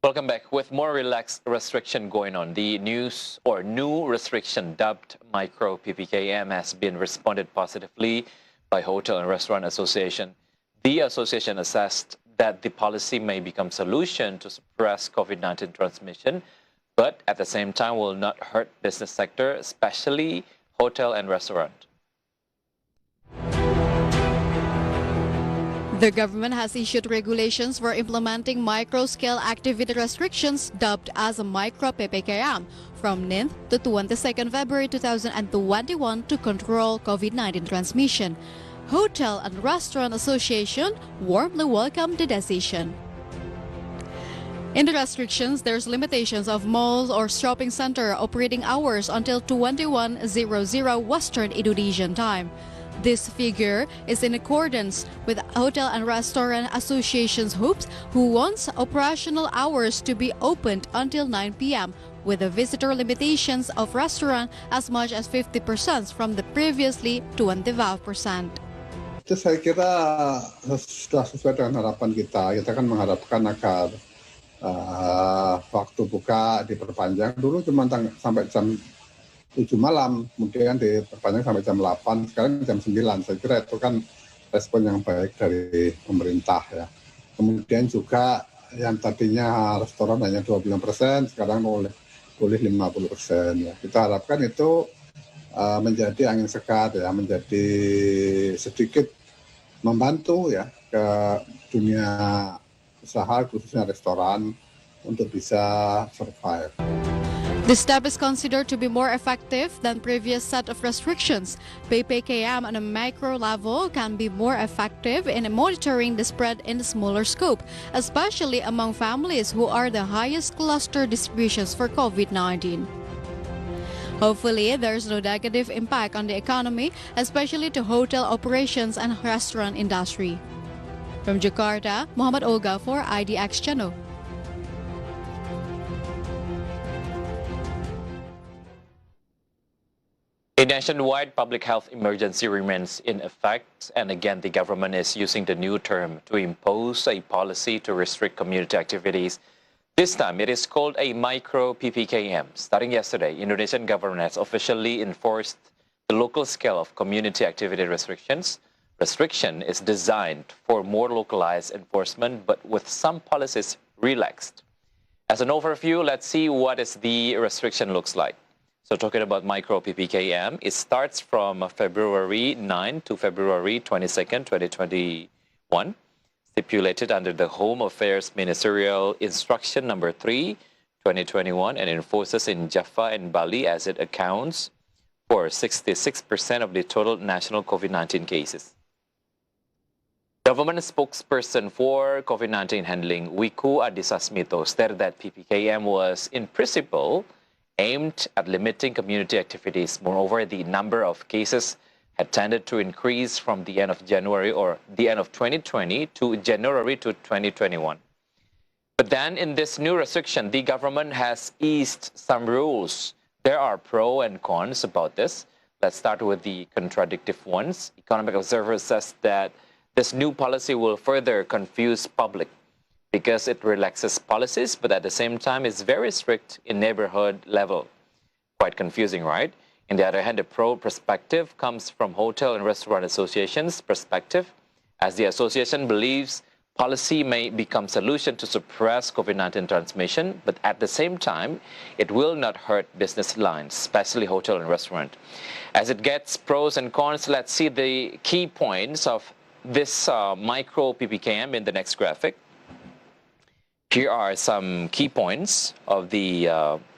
Welcome back. With more relaxed restriction going on, the new restriction dubbed Micro PPKM has been responded positively by Hotel and Restaurant Association. The association assessed that the policy may become solution to suppress COVID-19 transmission, but at the same time will not hurt business sector, especially hotel and restaurant. The government has issued regulations for implementing micro-scale activity restrictions dubbed as a Micro PPKM from 9th to 22nd February 2021 to control COVID-19 transmission. Hotel and Restaurant Association warmly welcomed the decision. In the restrictions, there's limitations of malls or shopping center operating hours until 21:00 Western Indonesian time. This figure is in accordance with Hotel and Restaurant Association's hopes, who wants operational hours to be opened until 9 p.m. with the visitor limitations of restaurant as much as 50% from the previously 25%. Itu saya kira sudah sesuai dengan harapan kita. Kita kan mengharapkan agar waktu buka diperpanjang. Dulu cuma sampai jam 7 malam, kemudian diperpanjang sampai jam 8, sekarang jam 9. Saya kira itu kan respon yang baik dari pemerintah ya. Kemudian juga yang tadinya restoran hanya 25%, sekarang boleh 50% ya. Kita harapkan itu menjadi angin segar ya, menjadi sedikit membantu ya ke dunia usaha khususnya restoran untuk bisa survive. The step is considered to be more effective than previous set of restrictions. PPKM on a micro level can be more effective in monitoring the spread in the smaller scope, especially among families who are the highest cluster distributions for COVID-19. Hopefully, there's no negative impact on the economy, especially to hotel operations and restaurant industry. From Jakarta, Muhammad Olga for IDX Channel. A nationwide public health emergency remains in effect, and again the government is using the new term to impose a policy to restrict community activities. This time it is called a Micro PPKM. Starting yesterday, Indonesian government has officially enforced the local scale of community activity restrictions. Restriction is designed for more localized enforcement, but with some policies relaxed. As an overview, let's see what the restriction looks like. So talking about Micro PPKM, it starts from February 9 to February 22nd, 2021, stipulated under the Home Affairs Ministerial Instruction number 3, 2021, and enforces in Java and Bali as it accounts for 66% of the total national COVID-19 cases. Government spokesperson for COVID-19 handling, Wiku Adhisa Smito, stated that PPKM was, in principle, aimed at limiting community activities. Moreover, the number of cases had tended to increase from the end of January or the end of 2020 to January to 2021. But then in this new restriction, the government has eased some rules. There are pros and cons about this. Let's start with the contradictory ones. Economic Observer says that this new policy will further confuse public because it relaxes policies, but at the same time is very strict in neighborhood level. Quite confusing, right? On the other hand, the pro perspective comes from Hotel and Restaurant Association's perspective, as the association believes policy may become solution to suppress COVID-19 transmission, but at the same time, it will not hurt business lines, especially hotel and restaurant. As it gets pros and cons, let's see the key points of this Micro PPKM in the next graphic. Here are some key points of the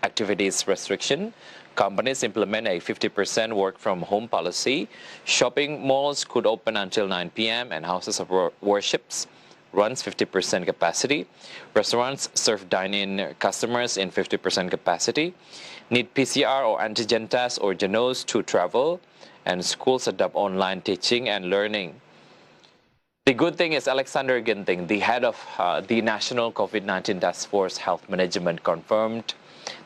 activities restriction. Companies implement a 50% work from home policy. Shopping malls could open until 9 p.m. and houses of worships runs 50% capacity. Restaurants serve dine-in customers in 50% capacity. Need PCR or antigen test or genos to travel. And schools adopt online teaching and learning. The good thing is Alexander Ginting, the head of the National COVID-19 Task Force Health Management, confirmed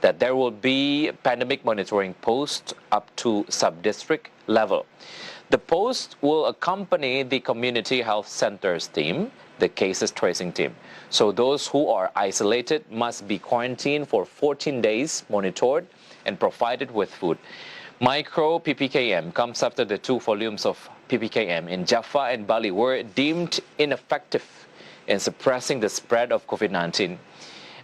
that there will be pandemic monitoring post up to sub-district level. The post will accompany the community health centers team. the cases tracing team. So those who are isolated must be quarantined for 14 days, monitored, and provided with food. Micro PPKM comes after the 2 volumes of PPKM in Java and Bali were deemed ineffective in suppressing the spread of COVID-19.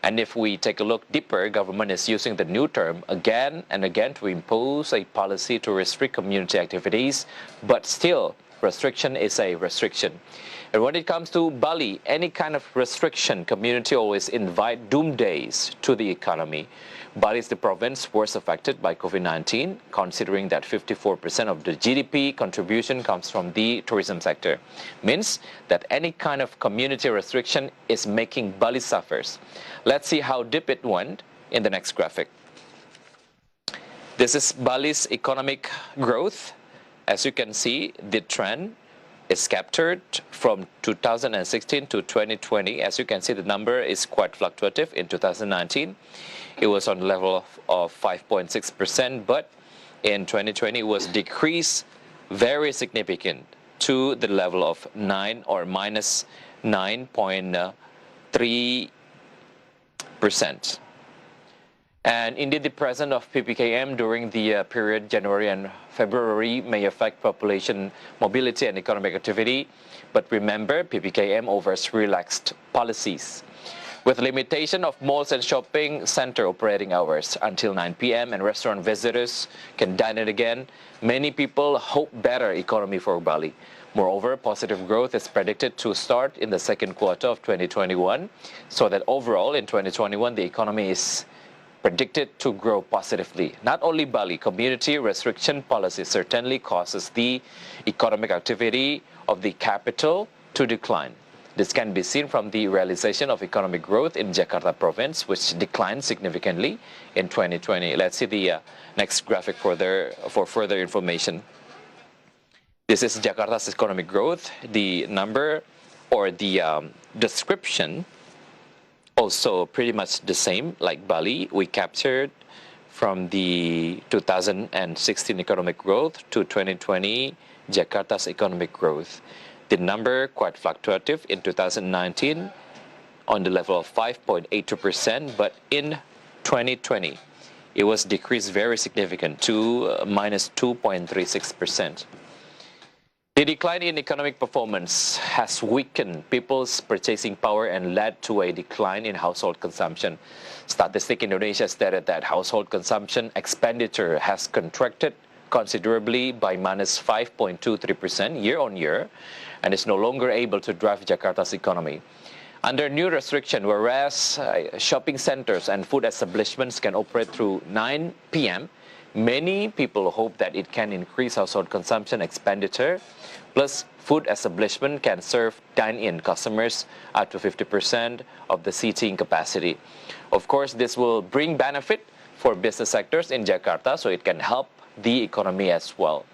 And if we take a look deeper, government is using the new term again and again to impose a policy to restrict community activities, but still, restriction is a restriction. And when it comes to Bali, any kind of restriction, community always invite doomsdays to the economy. Bali is the province worst affected by COVID-19, considering that 54% of the GDP contribution comes from the tourism sector. Means that any kind of community restriction is making Bali suffers. Let's see how deep it went in the next graphic. This is Bali's economic growth. As you can see, the trend is captured from 2016 to 2020. As you can see, the number is quite fluctuative. In 2019, it was on the level of 5.6%, but in 2020, it was decreased very significant to the level of 9 or minus 9.3%. And indeed, the presence of PPKM during the period January and February may affect population mobility and economic activity. But remember, PPKM offers relaxed policies. With limitation of malls and shopping center operating hours until 9 p.m. and restaurant visitors can dine in again, many people hope better economy for Bali. Moreover, positive growth is predicted to start in the second quarter of 2021, so that overall in 2021, the economy is predicted to grow positively. Not only Bali, community restriction policy certainly causes the economic activity of the capital to decline. This can be seen from the realization of economic growth in Jakarta province, which declined significantly in 2020. Let's see the next graphic for further information. This is Jakarta's economic growth. The number or the description also pretty much the same like Bali. We captured from the 2016 economic growth to 2020 Jakarta's economic growth. The number quite fluctuative in 2019 on the level of 5.82%, but in 2020 it was decreased very significant to minus 2.36%. The decline in economic performance has weakened people's purchasing power and led to a decline in household consumption. Statistic Indonesia stated that household consumption expenditure has contracted considerably by minus 5.23% year-on-year and is no longer able to drive Jakarta's economy. Under new restriction, whereas shopping centers and food establishments can operate through 9 p.m., many people hope that it can increase household consumption expenditure, plus food establishment can serve dine-in customers up to 50% of the seating capacity. Of course, this will bring benefit for business sectors in Jakarta, so it can help the economy as well.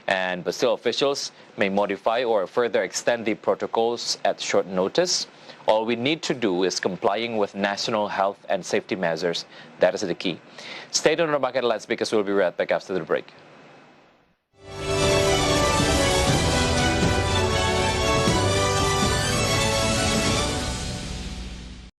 But still, officials may modify or further extend the protocols at short notice. All we need to do is complying with national health and safety measures. That is the key. Stay tuned on Market Lights because we'll be right back after the break.